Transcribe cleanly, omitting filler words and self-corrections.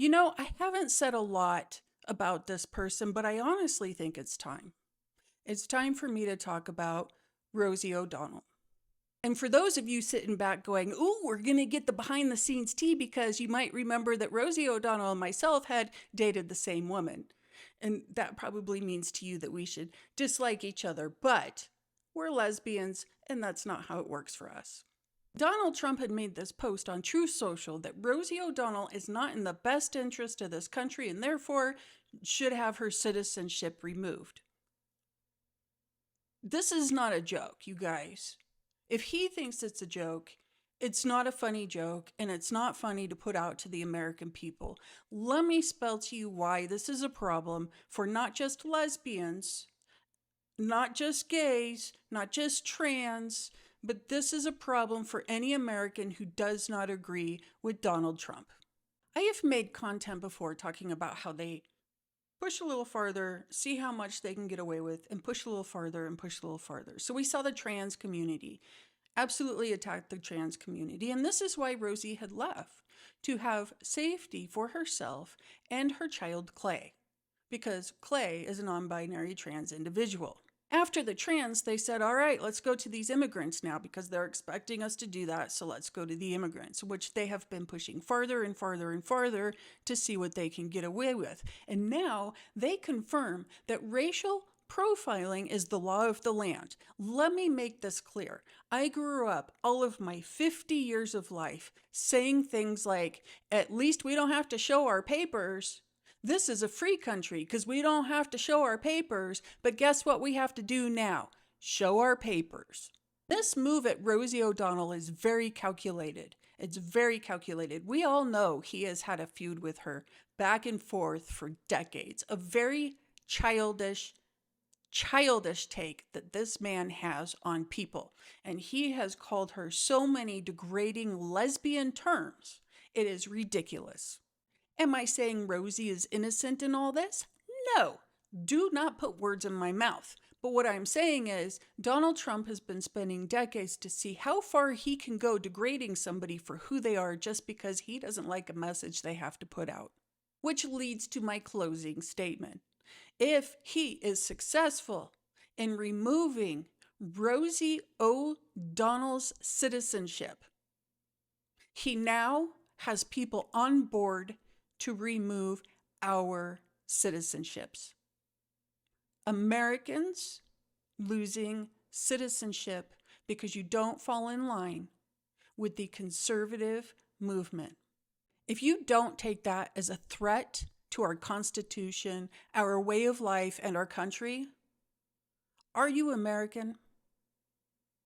I haven't said a lot about this person, but I honestly think it's time. It's time for me to talk about Rosie O'Donnell. And for those of you sitting back going, ooh, we're going to get the behind the scenes tea, because you might remember that Rosie O'Donnell and myself had dated the same woman. And that probably means to you that we should dislike each other, but we're lesbians, and that's not how it works for us. Donald Trump had made this post on Truth Social that Rosie O'Donnell is not in the best interest of this country and therefore should have her citizenship removed. This is not a joke, you guys. If he thinks it's a joke, it's not a funny joke, and it's not funny to put out to the American people. Let me spell to you why this is a problem for not just lesbians, not just gays, not just trans, but this is a problem for any American who does not agree with Donald Trump. I have made content before talking about how they push a little farther, see how much they can get away with, and push a little farther and push a little farther. So we saw the trans community absolutely attack the trans community. And this is why Rosie had left, to have safety for herself and her child Clay, because Clay is a non-binary trans individual. After the trans, they said, all right, let's go to these immigrants now, because they're expecting us to do that. So let's go to the immigrants, which they have been pushing farther and farther and farther to see what they can get away with. And now they confirm that racial profiling is the law of the land. Let me make this clear. I grew up all of my 50 years of life saying things like, at least we don't have to show our papers. This is a free country because we don't have to show our papers, but guess what we have to do now? Show our papers. This move at Rosie O'Donnell is very calculated. It's very calculated. We all know he has had a feud with her back and forth for decades. A very childish take that this man has on people. And he has called her so many degrading lesbian terms. It is ridiculous. Am I saying Rosie is innocent in all this? No. Do not put words in my mouth. But what I'm saying is Donald Trump has been spending decades to see how far he can go degrading somebody for who they are just because he doesn't like a message they have to put out. Which leads to my closing statement. If he is successful in removing Rosie O'Donnell's citizenship, he now has people on board to remove our citizenships. Americans losing citizenship because you don't fall in line with the conservative movement. If you don't take that as a threat to our Constitution, our way of life, and our country, are you American?